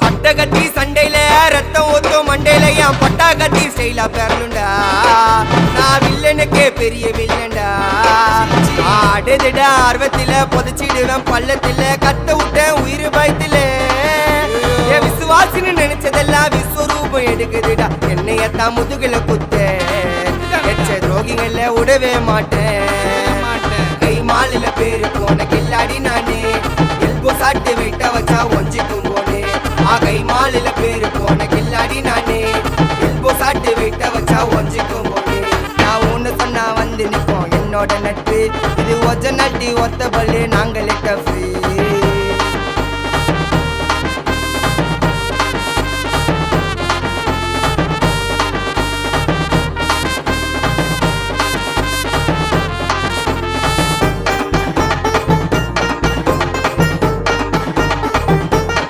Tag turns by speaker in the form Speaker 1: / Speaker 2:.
Speaker 1: பட்டகத்தி சண்டையில ரத்தம் ஊத்தும் மண்டையில என் பட்டாகத்தி ஸ்டைலா பேரலுண்டா. நான் வில்லனுக்கே பெரிய வில்லன்டா. ஆடுதுடா ஆர்வத்தில புதைச்சிடுவேன் பள்ளத்தில கத்த விட்டேன் உயிர் பயத்தில. என் விசுவாசின்னு நினைச்சதெல்லாம் விஸ்வரூபம் எடுக்குதுடா. என்னையத்தான் முதுகுல குத்த எச்ச துரோகிகள விடவே மாட்டேன். கை மாலில பேரு போன கில்லாடி நானே. எல்போ சாட்டு வெட்ட வச்சா ஒஞ்சிக்கும் போனே. கை மாலில பேரு போன கில்லாடி நானே. எல்போ சாட்டு வெட்ட வச்சா ஒஞ்சிக்கும் போனே. நான் ஒண்ணு சொன்னா வந்து நிப்போம் என்னோட நட்பு. இது ஒஜ நட்டி ஒத்த பல்லு நாங்களே டஃபு.